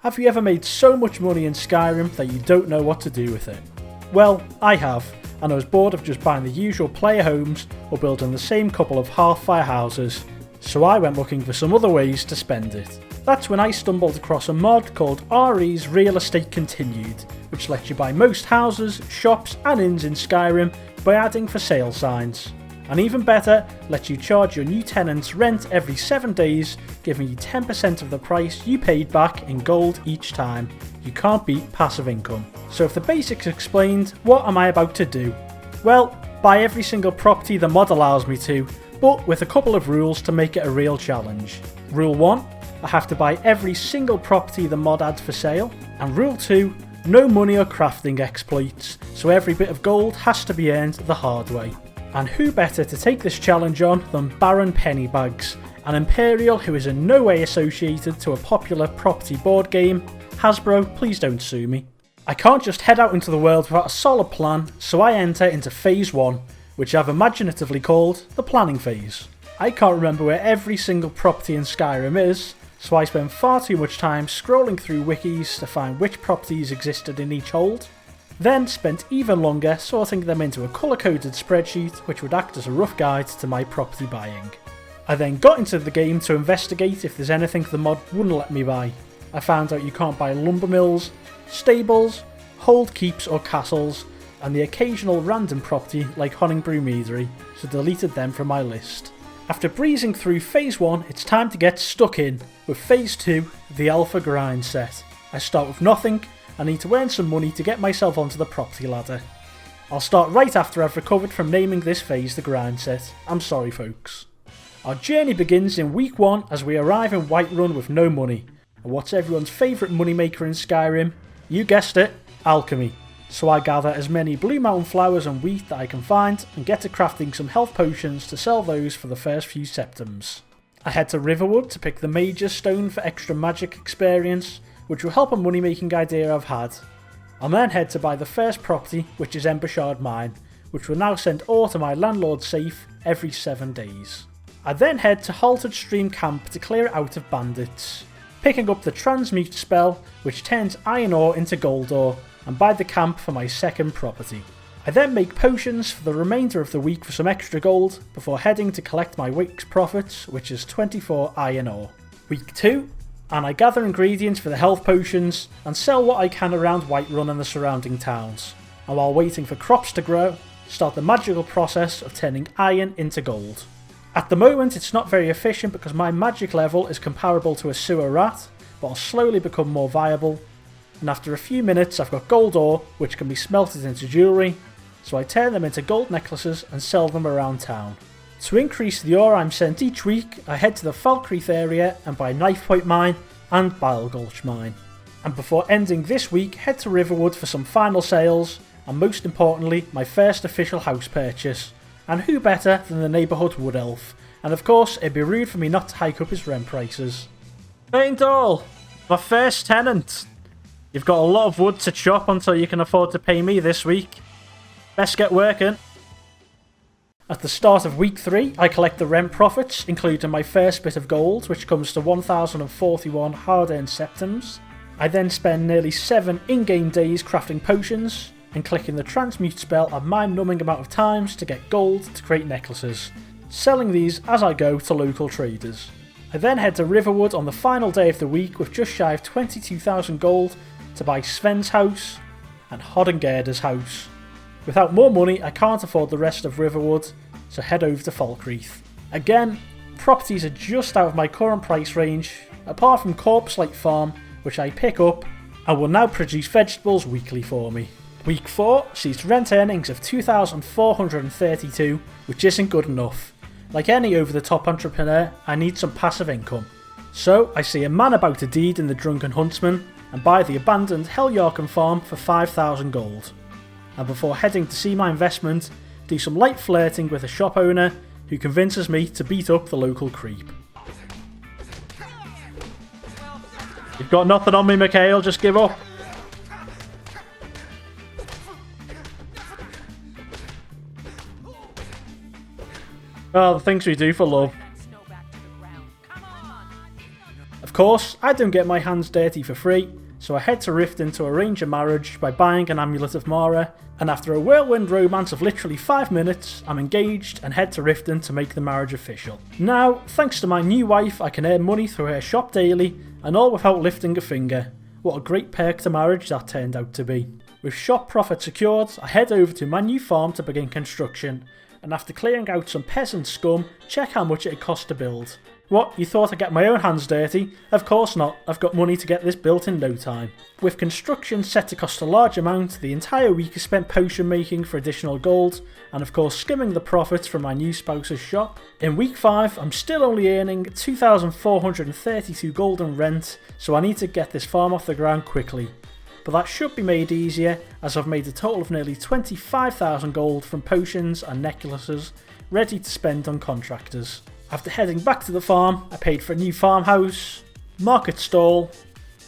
Have you ever made so much money in Skyrim that you don't know what to do with it? Well, I have, and I was bored of just buying the usual player homes or building the same couple of half-fire houses, so I went looking for some other ways to spend it. That's when I stumbled across a mod called RE's Real Estate Continued, which lets you buy most houses, shops and inns in Skyrim by adding for sale signs. And even better, lets you charge your new tenants rent every 7 days, giving you 10% of the price you paid back in gold each time. You can't beat passive income. So if the basics explained, what am I about to do? Well, buy every single property the mod allows me to, but with a couple of rules to make it a real challenge. Rule 1, I have to buy every single property the mod adds for sale. And Rule 2, no money or crafting exploits, so every bit of gold has to be earned the hard way. And who better to take this challenge on than Baron Pennybags, an Imperial who is in no way associated to a popular property board game. Hasbro, please don't sue me. I can't just head out into the world without a solid plan, so I enter into Phase 1, which I've imaginatively called the planning phase. I can't remember where every single property in Skyrim is, so I spend far too much time scrolling through wikis to find which properties existed in each hold. Then spent even longer sorting them into a colour-coded spreadsheet which would act as a rough guide to my property buying. I then got into the game to investigate if there's anything the mod wouldn't let me buy. I found out you can't buy lumber mills, stables, hold keeps or castles, and the occasional random property like Honningbrew Meadery, so deleted them from my list. After breezing through Phase 1, it's time to get stuck in with Phase 2, the Alpha Grindset. I start with nothing. I need to earn some money to get myself onto the property ladder. I'll start right after I've recovered from naming this phase the Grindset. I'm sorry folks. Our journey begins in week 1 as we arrive in Whiterun with no money. And what's everyone's favourite moneymaker in Skyrim? You guessed it, alchemy. So I gather as many Blue Mountain flowers and wheat that I can find and get to crafting some health potions to sell those for the first few septims. I head to Riverwood to pick the Major Stone for extra magic experience, which will help a money making idea I've had. I'll then head to buy the first property, which is Embershard Mine, which will now send ore to my landlord's safe every 7 days. I then head to Haltered Stream Camp to clear it out of bandits, picking up the transmute spell which turns iron ore into gold ore, and buy the camp for my second property. I then make potions for the remainder of the week for some extra gold before heading to collect my week's profits, which is 24 iron ore. Week 2, and I gather ingredients for the health potions and sell what I can around Whiterun and the surrounding towns. And while waiting for crops to grow, start the magical process of turning iron into gold. At the moment it's not very efficient because my magic level is comparable to a sewer rat, but I'll slowly become more viable. And after a few minutes I've got gold ore which can be smelted into jewellery, so I turn them into gold necklaces and sell them around town. To increase the ore I'm sent each week, I head to the Falkreath area and buy Knife Point Mine and Bile Gulch Mine. And before ending this week, head to Riverwood for some final sales, and most importantly, my first official house purchase. And who better than the neighbourhood wood elf? And of course, it'd be rude for me not to hike up his rent prices. Ain't all, my first tenant. You've got a lot of wood to chop until you can afford to pay me this week. Best get working. At the start of week 3, I collect the rent profits, including my first bit of gold, which comes to 1041 hard-earned septims. I then spend nearly 7 in-game days crafting potions, and clicking the transmute spell a mind-numbing amount of times to get gold to create necklaces, selling these as I go to local traders. I then head to Riverwood on the final day of the week with just shy of 22,000 gold to buy Sven's house and Hoddengerda's house. Without more money, I can't afford the rest of Riverwood, so head over to Falkreath. Again, properties are just out of my current price range, apart from Corpse Lake Farm, which I pick up and will now produce vegetables weekly for me. Week 4 sees rent earnings of 2,432, which isn't good enough. Like any over-the-top entrepreneur, I need some passive income. So I see a man about a deed in the Drunken Huntsman and buy the abandoned Heljarken farm for 5,000 gold. And before heading to see my investment, do some light flirting with a shop owner who convinces me to beat up the local creep. You've got nothing on me, Mikhail, just give up. Oh, the things we do for love. course, I don't get my hands dirty for free, so I head to Riften to arrange a marriage by buying an amulet of Mara, and after a whirlwind romance of literally 5 minutes, I'm engaged and head to Riften to make the marriage official. Now, thanks to my new wife, I can earn money through her shop daily, and all without lifting a finger. What a great perk to marriage that turned out to be. With shop profit secured, I head over to my new farm to begin construction, and after clearing out some peasant scum, check how much it cost to build. What, you thought I'd get my own hands dirty? Of course not, I've got money to get this built in no time. With construction set to cost a large amount, the entire week is spent potion making for additional gold, and of course skimming the profits from my new spouse's shop. In week 5, I'm still only earning 2,432 gold in rent, so I need to get this farm off the ground quickly. But that should be made easier, as I've made a total of nearly 25,000 gold from potions and necklaces, ready to spend on contractors. After heading back to the farm, I paid for a new farmhouse, market stall,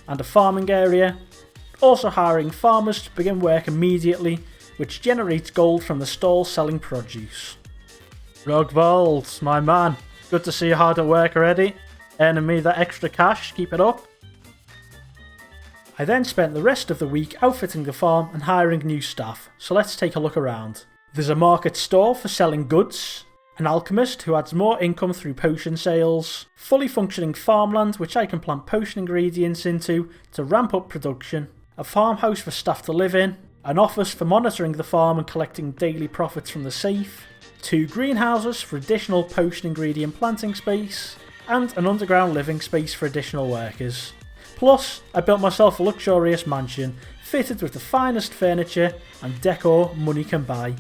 and a farming area, also hiring farmers to begin work immediately, which generates gold from the stall selling produce. Rogvold, my man, good to see you hard at work already, earning me that extra cash, keep it up. I then spent the rest of the week outfitting the farm and hiring new staff, so let's take a look around. There's a market stall for selling goods, an alchemist who adds more income through potion sales, fully functioning farmland which I can plant potion ingredients into to ramp up production, a farmhouse for staff to live in, an office for monitoring the farm and collecting daily profits from the safe, 2 greenhouses for additional potion ingredient planting space, and an underground living space for additional workers. Plus, I built myself a luxurious mansion fitted with the finest furniture and decor money can buy.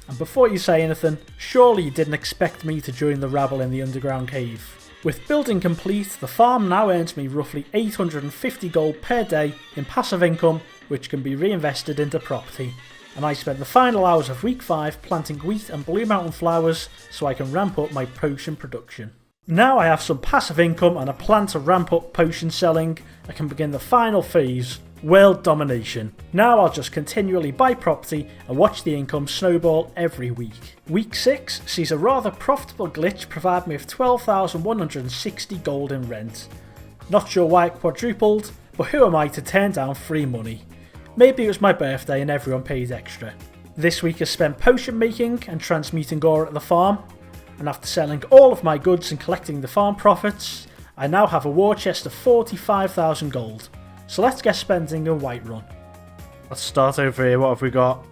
And before you say anything, surely you didn't expect me to join the rabble in the underground cave. With building complete, the farm now earns me roughly 850 gold per day in passive income, which can be reinvested into property. And I spent the final hours of week 5 planting wheat and blue mountain flowers so I can ramp up my potion production. Now I have some passive income and a plan to ramp up potion selling, I can begin the final phase, world domination. Now I'll just continually buy property and watch the income snowball every week. Week 6 sees a rather profitable glitch provide me with 12,160 gold in rent. Not sure why it quadrupled, but who am I to turn down free money? Maybe it was my birthday and everyone paid extra. This week is spent potion making and transmuting ore at the farm, and after selling all of my goods and collecting the farm profits, I now have a war chest of 45,000 gold. So let's get spending a Whiterun. Let's start over here, what have we got?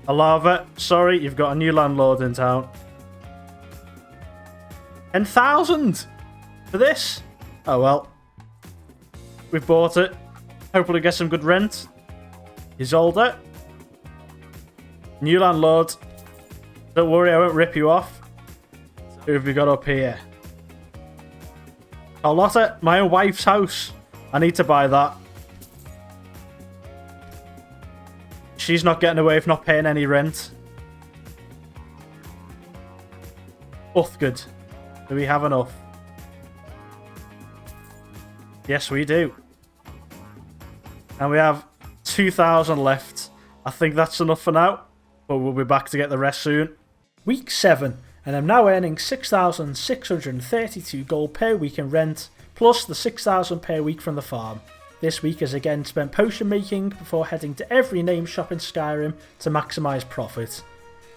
A lava, sorry, you've got a new landlord in town. 10,000 for this? Oh well. We've bought it. Hopefully get some good rent. He's older. New landlord. Don't worry, I won't rip you off. Who have we got up here? Carlotta, my own wife's house. I need to buy that. She's not getting away with not paying any rent. Uthgood. Do we have enough? Yes, we do. And we have 2,000 left. I think that's enough for now, but we'll be back to get the rest soon. Week 7, and I'm now earning 6,632 gold per week in rent, plus the 6,000 per week from the farm. This week is again spent potion making before heading to every name shop in Skyrim to maximise profit.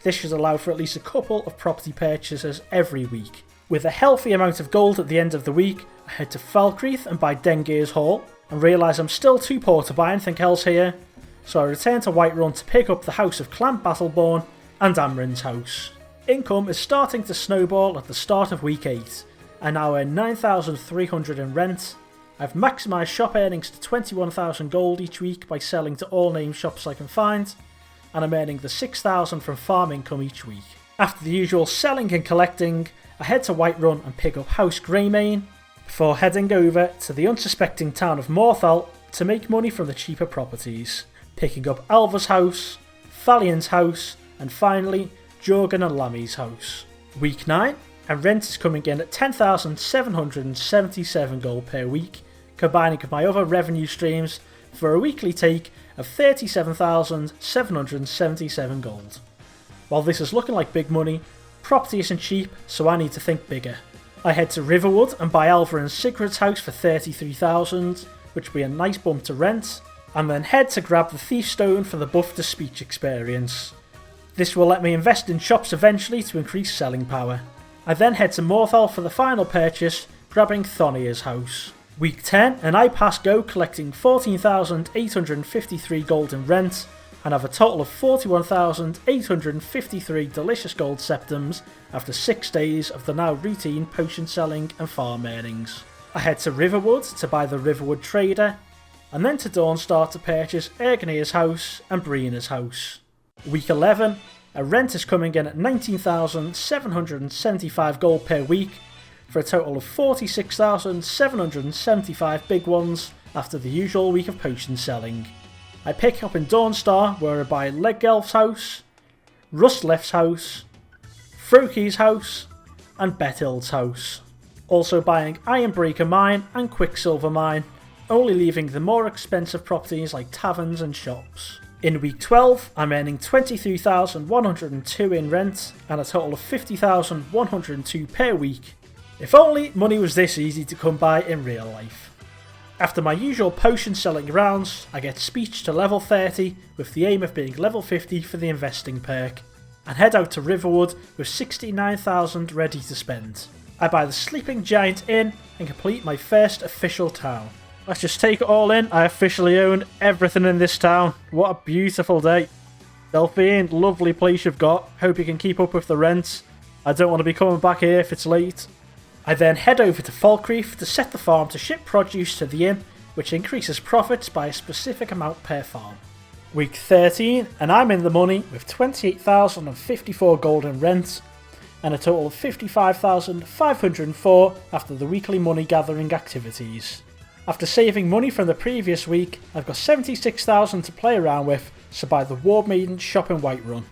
This should allow for at least a couple of property purchases every week. With a healthy amount of gold at the end of the week, I head to Falkreath and buy Dengeir's Hall, and realise I'm still too poor to buy anything else here, so I return to Whiterun to pick up the House of Clan Battleborn and Amrin's house. Income is starting to snowball at the start of week 8. I now earn 9,300 in rent. I've maximised shop earnings to 21,000 gold each week by selling to all name shops I can find, and I'm earning the 6,000 from farm income each week. After the usual selling and collecting, I head to Whiterun and pick up House Greymane, before heading over to the unsuspecting town of Morthal to make money from the cheaper properties, picking up Alva's house, Falion's house, and finally Jorgen and Lammy's house. Week 9, and rent is coming in at 10,777 gold per week, combining with my other revenue streams for a weekly take of 37,777 gold. While this is looking like big money, property isn't cheap, so I need to think bigger. I head to Riverwood and buy Alva and Sigrid's house for 33,000, which will be a nice bump to rent, and then head to grab the Thief Stone for the buff to speech experience. This will let me invest in shops eventually to increase selling power. I then head to Morthal for the final purchase, grabbing Thonia's house. Week 10 and I pass go collecting 14,853 gold in rent, and have a total of 41,853 delicious gold septums after 6 days of the now routine potion selling and farm earnings. I head to Riverwood to buy the Riverwood Trader, and then to Dawnstar to purchase Ergneir's house and Brina's house. Week 11, a rent is coming in at 19,775 gold per week, for a total of 46,775 big ones after the usual week of potion selling. I pick up in Dawnstar where I buy Leggelf's house, Rustlef's house, Froki's house and Betild's house. Also buying Ironbreaker Mine and Quicksilver Mine, only leaving the more expensive properties like taverns and shops. In week 12 I'm earning 23,102 in rent and a total of 50,102 per week. If only money was this easy to come by in real life. After my usual potion selling rounds, I get speech to level 30 with the aim of being level 50 for the investing perk, and head out to Riverwood with 69,000 ready to spend. I buy the Sleeping Giant Inn and complete my first official town. Let's just take it all in. I officially own everything in this town. What a beautiful day. Delphine, lovely place you've got. Hope you can keep up with the rents. I don't want to be coming back here if it's late. I then head over to Falkreath to set the farm to ship produce to the inn, which increases profits by a specific amount per farm. Week 13 and I'm in the money with 28,054 gold in rent and a total of 55,504 after the weekly money gathering activities. After saving money from the previous week, I've got 76,000 to play around with, so buy the War Maiden shop in Whiterun.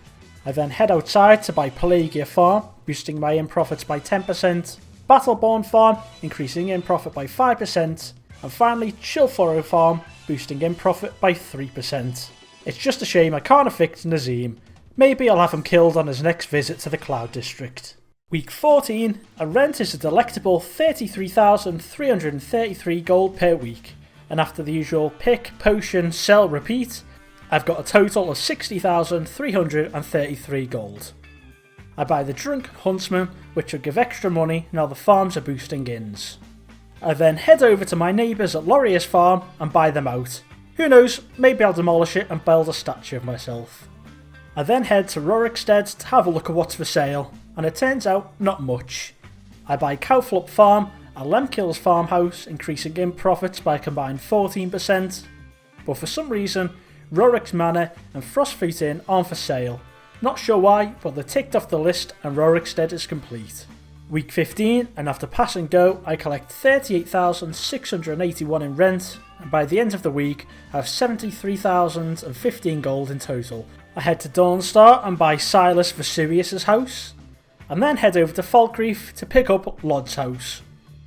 I then head outside to buy Pelagia Farm, boosting my in profits by 10%, Battleborn Farm, increasing in profit by 5%, and finally Chilforo Farm, boosting in profit by 3%. It's just a shame I can't evict Nazim. Maybe I'll have him killed on his next visit to the Cloud District. Week 14, a rent is a delectable 33,333 gold per week, and after the usual pick, potion, sell, repeat, I've got a total of 60,333 gold. I buy the Drunk Huntsman, which will give extra money now the farms are boosting inns. I then head over to my neighbours at Laurier's farm and buy them out. Who knows, maybe I'll demolish it and build a statue of myself. I then head to Rorikstead to have a look at what's for sale, and it turns out not much. I buy Cowflop Farm and Lemkill's farmhouse, increasing in profits by a combined 14%, but for some reason Rorik's Manor and Frostfruit Inn aren't for sale. Not sure why, but they're ticked off the list and Rorikstead is complete. Week 15, and after pass and go, I collect 38,681 in rent, and by the end of the week, I have 73,015 gold in total. I head to Dawnstar and buy Silas Vesuvius' house, and then head over to Falkreath to pick up Lod's house.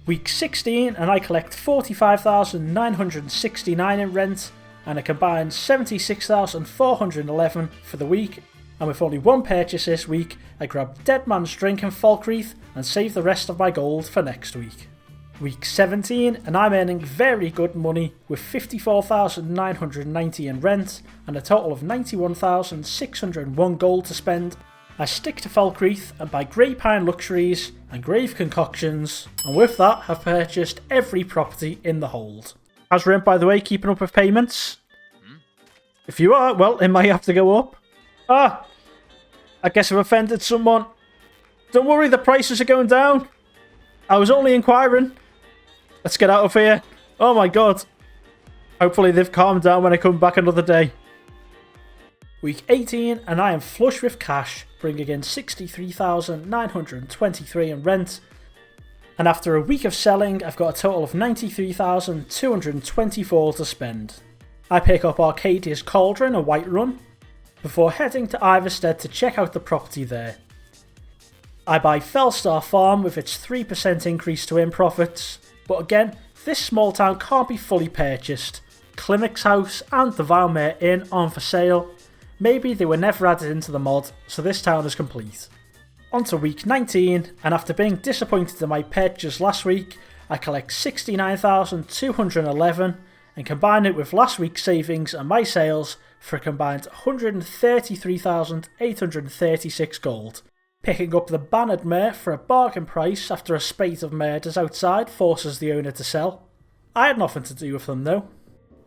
Week 16, and I collect 45,969 in rent, and a combined 76,411 for the week. And with only one purchase this week, I grab Dead Man's Drink in Falkreath and save the rest of my gold for next week. Week 17 and I'm earning very good money with 54,990 in rent and a total of 91,601 gold to spend. I stick to Falkreath and buy Grey Pine Luxuries and Grave Concoctions, and with that have purchased every property in the hold. How's rent, by the way, keeping up with payments? If you are, well, it might have to go up. I guess I've offended someone. Don't worry, the prices are going down. I was only inquiring. Let's get out of here. Oh my god. Hopefully they've calmed down when I come back another day. Week 18 and I am flush with cash, bringing in 63,923 in rent. And after a week of selling, I've got a total of 93,224 to spend. I pick up Arcadia's Cauldron and Whiterun, before heading to Iverstead to check out the property there. I buy Fellstar Farm with its 3% increase to in profits, but again, this small town can't be fully purchased. Klimek's house and the Valmere Inn aren't for sale. Maybe they were never added into the mod, so this town is complete. On to week 19, and after being disappointed in my purchase last week, I collect 69,211 and combine it with last week's savings and my sales for a combined 133,836 gold. Picking up the bannered mare for a bargain price after a spate of murders outside forces the owner to sell. I had nothing to do with them though.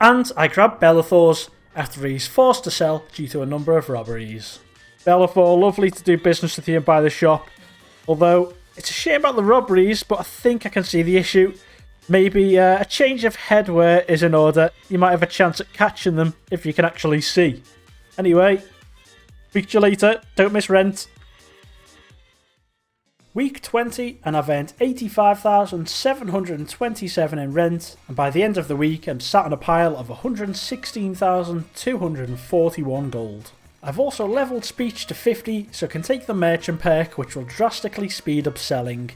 And I grabbed Belethor's after he's forced to sell due to a number of robberies. Belethor, lovely to do business with you and buy the shop. Although, it's a shame about the robberies, but I think I can see the issue. Maybe a change of headwear is in order. You might have a chance at catching them if you can actually see. Anyway, speak to you later. Don't miss rent. Week 20, and I've earned 85,727 in rent, and by the end of the week I'm sat on a pile of 116,241 gold. I've also leveled speech to 50, so I can take the merchant perk, which will drastically speed up selling.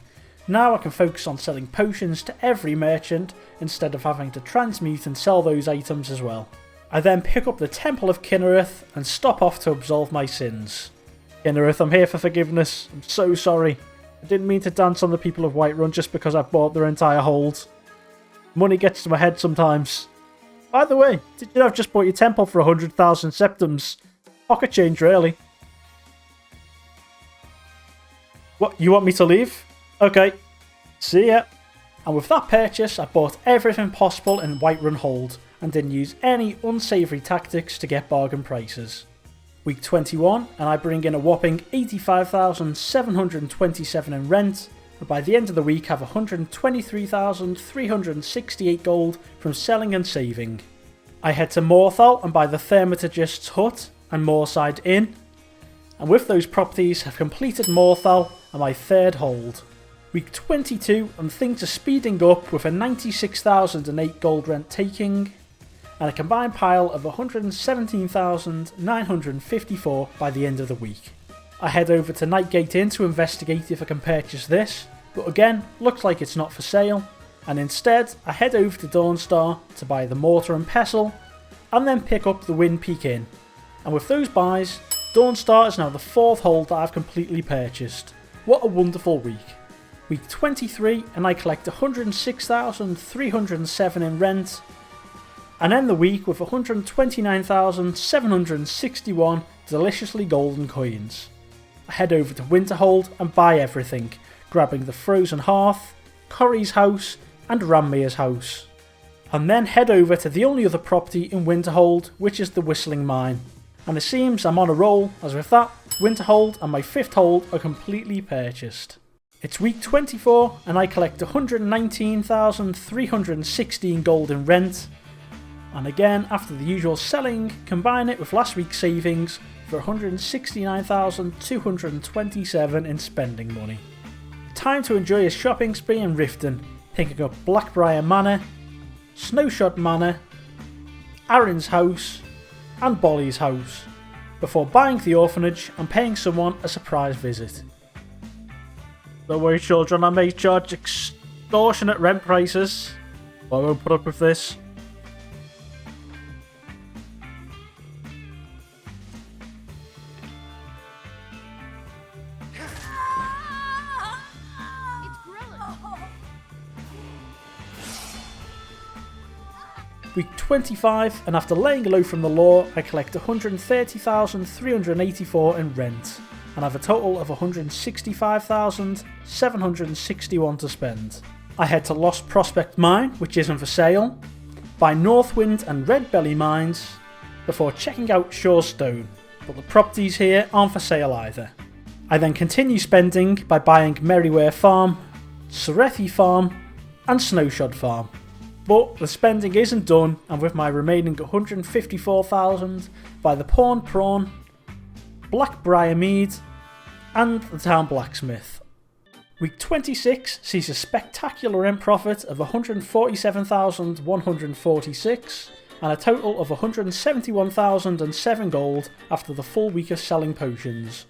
Now I can focus on selling potions to every merchant instead of having to transmute and sell those items as well. I then pick up the Temple of Kinnereth and stop off to absolve my sins. Kinnereth, I'm here for forgiveness. I'm so sorry. I didn't mean to dance on the people of Whiterun just because I bought their entire hold. Money gets to my head sometimes. By the way, did you know I've just bought your temple for 100,000 septums? Pocket change, really. What, you want me to leave? Okay, see ya. And with that purchase, I bought everything possible in Whiterun Hold and didn't use any unsavoury tactics to get bargain prices. Week 21, and I bring in a whopping 85,727 in rent, and by the end of the week have 123,368 gold from selling and saving. I head to Morthal and buy the Thermatologist's Hut and Moorside Inn, and with those properties have completed Morthal and my third hold. Week 22, and things are speeding up with a 96,008 gold rent taking, and a combined pile of 117,954 by the end of the week. I head over to Nightgate Inn to investigate if I can purchase this, but again, looks like it's not for sale, and instead I head over to Dawnstar to buy the Mortar and Pestle, and then pick up the Wind Peak Inn. And with those buys, Dawnstar is now the fourth hold that I've completely purchased. What a wonderful week. Week 23, and I collect 106,307 in rent, and end the week with 129,761 deliciously golden coins. I head over to Winterhold and buy everything, grabbing the Frozen Hearth, Corrie's house and Ranmir's house. And then head over to the only other property in Winterhold, which is the Whistling Mine. And it seems I'm on a roll, as with that, Winterhold and my fifth hold are completely purchased. It's week 24 and I collect 119,316 gold in rent, and again, after the usual selling, combine it with last week's savings for 169,227 in spending money. Time to enjoy a shopping spree in Riften, picking up Blackbriar Manor, Snowshot Manor, Aaron's house and Bolly's house, before buying the orphanage and paying someone a surprise visit. Don't worry children, I may charge extortionate rent prices, but I won't put up with this. Week 25, and after laying low from the law, I collect 130,384 in rent, and have a total of 165,761 to spend. I head to Lost Prospect Mine, which isn't for sale, buy Northwind and Red Belly Mines, before checking out Shore Stone, but the properties here aren't for sale either. I then continue spending by buying Merryware Farm, Sarethi Farm and Snowshot Farm. But the spending isn't done, and with my remaining 154,000 by the Pawn Prawn, Blackbriar Mead and the Town Blacksmith. Week 26 sees a spectacular end profit of 147,146 and a total of 171,007 gold after the full week of selling potions.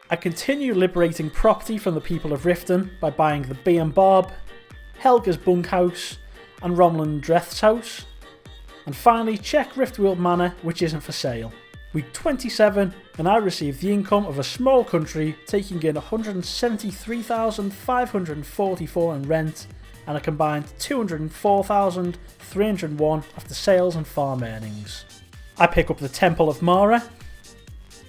I continue liberating property from the people of Riften by buying the Bee and Barb, Helga's Bunkhouse and Romlin Dreth's house, and finally check Riftweald Manor, which isn't for sale. Week 27 and I received the income of a small country taking in 173,544 in rent and a combined 204,301 after sales and farm earnings. I pick up the Temple of Mara,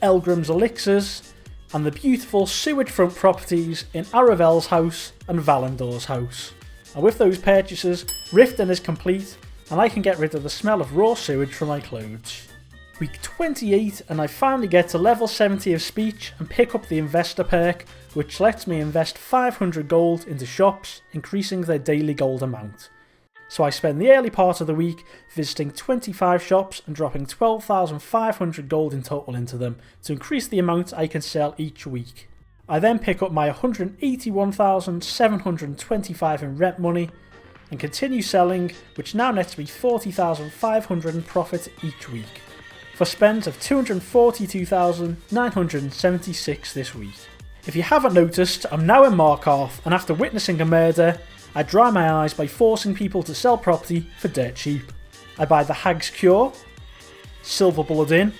Elgrim's Elixirs, and the beautiful sewage front properties in Aravel's house and Valandor's house. And with those purchases, Riften is complete and I can get rid of the smell of raw sewage from my clothes. Week 28 and I finally get to level 70 of speech and pick up the investor perk, which lets me invest 500 gold into shops, increasing their daily gold amount. So I spend the early part of the week visiting 25 shops and dropping 12,500 gold in total into them to increase the amount I can sell each week. I then pick up my 181,725 in rent money and continue selling, which now nets me 40,500 in profit each week, for spends of 242,976 this week. If you haven't noticed, I'm now in Markarth, and after witnessing a murder, I dry my eyes by forcing people to sell property for dirt cheap. I buy the Hag's Cure, Silverblood Inn,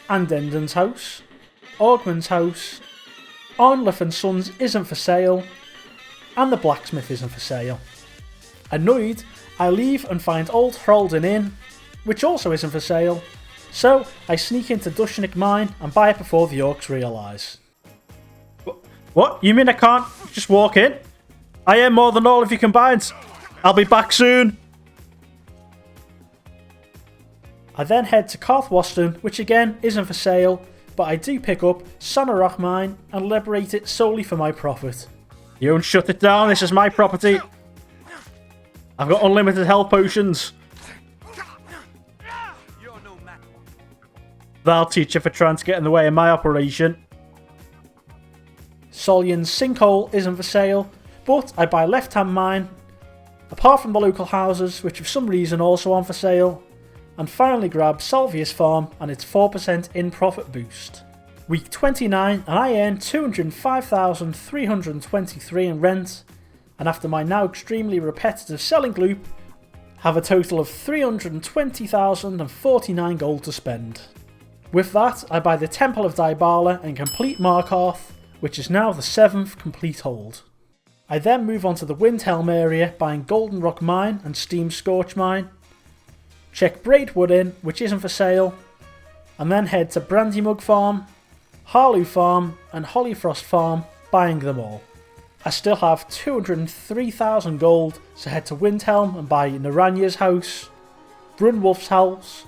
Andenden's house, Augman's house, Arnliff and Sons isn't for sale, and the blacksmith isn't for sale. Annoyed, I leave and find Old Hrolden Inn, which also isn't for sale, so I sneak into Dushnik Mine and buy it before the orcs realise. What? You mean I can't just walk in? I earn more than all of you combined. I'll be back soon. I then head to Karthwasten, which again isn't for sale, but I do pick up Sonarach Mine and liberate it solely for my profit. You don't shut it down, this is my property. I've got unlimited health potions. That'll teach you for trying to get in the way of my operation. Solion's Sinkhole isn't for sale, but I buy Left Hand Mine, apart from the local houses, which for some reason also aren't for sale, and finally grab Salvius Farm and its 4% in profit boost. Week 29 and I earn 205,323 in rent, and after my now extremely repetitive selling loop, have a total of 320,049 gold to spend. With that, I buy the Temple of Dybala and complete Markarth, which is now the 7th complete hold. I then move on to the Windhelm area, buying Golden Rock Mine and Steam Scorch Mine, check Braidwood Inn, which isn't for sale, and then head to Brandymug Farm, Harlow Farm and Hollyfrost Farm, buying them all. I still have 203,000 gold, so head to Windhelm and buy Naranya's house, Brunwolf's house,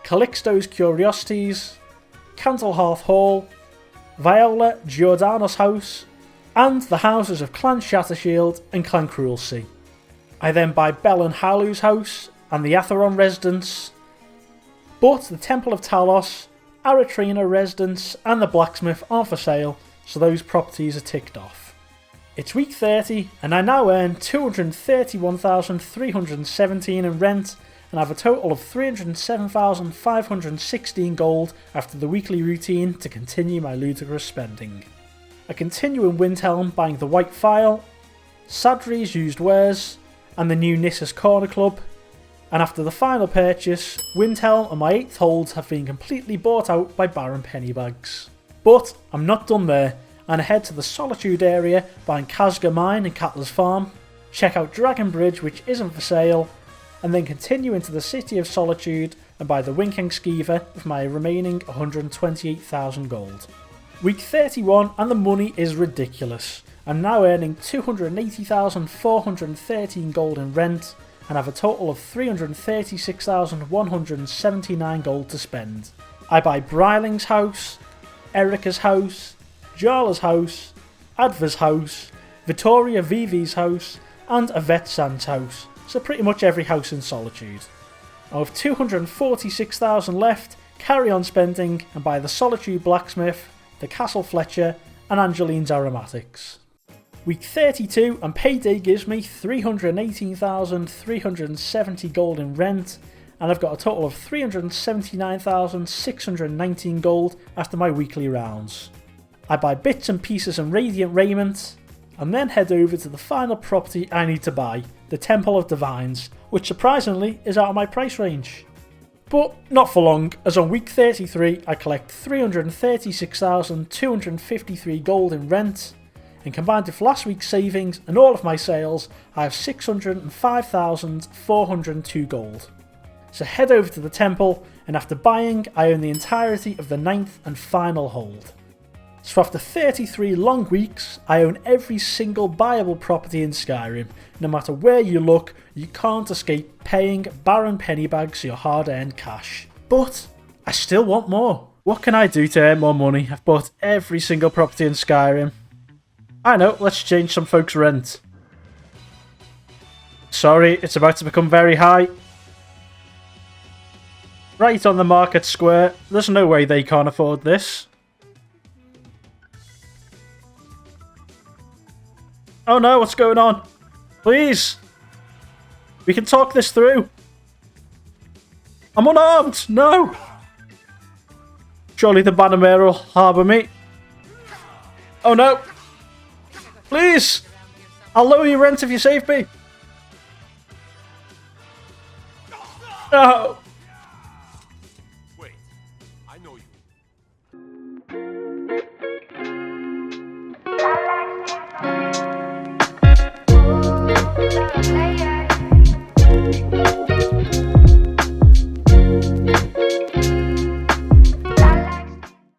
Calixto's Curiosities, Candlehearth Hall, Viola Giordano's house, and the houses of Clan Shattershield and Clan Cruelsea. I then buy Bell and Harlow's house and the Atheron residence, but the Temple of Talos, Aratrina residence and the blacksmith aren't for sale, so those properties are ticked off. It's week 30 and I now earn 231,317 in rent and have a total of 307,516 gold after the weekly routine to continue my ludicrous spending. I continue in Windhelm buying the White File, Sadri's Used Wares and the new Nissa's Corner Club, and after the final purchase, Windhelm and my 8th hold have been completely bought out by Baron Pennybags. But I'm not done there, and I head to the Solitude area buying Kazga Mine and Cattler's Farm, check out Dragon Bridge which isn't for sale, and then continue into the City of Solitude and buy the Winking Skeever with my remaining 128,000 gold. Week 31 and the money is ridiculous. I'm now earning 280,413 gold in rent and have a total of 336,179 gold to spend. I buy Bryling's house, Erica's house, Jarla's house, Adva's house, Vittoria Vivi's house and Yvette Sand's house. So pretty much every house in Solitude. I have 246,000 left, carry on spending and buy the Solitude Blacksmith, the Castle Fletcher and Angeline's Aromatics. Week 32 and payday gives me 318,370 gold in rent and I've got a total of 379,619 gold after my weekly rounds. I buy bits and pieces and radiant raiment and then head over to the final property I need to buy, the Temple of Divines, which surprisingly is out of my price range. But not for long, as on week 33 I collect 336,253 gold in rent, and combined with last week's savings and all of my sales, I have 605,402 gold. So head over to the temple, and after buying, I own the entirety of the 9th and final hold. So after 33 long weeks, I own every single buyable property in Skyrim. No matter where you look, you can't escape paying Baron Pennybags your hard-earned cash. But I still want more. What can I do to earn more money? I've bought every single property in Skyrim. I know, let's change some folks' rent. Sorry, it's about to become very high. Right on the market square. There's no way they can't afford this. Oh no, what's going on? Please! We can talk this through. I'm unarmed! No! Surely the Bannermare will harbour me. Oh no! Please! I'll lower your rent if you save me! No!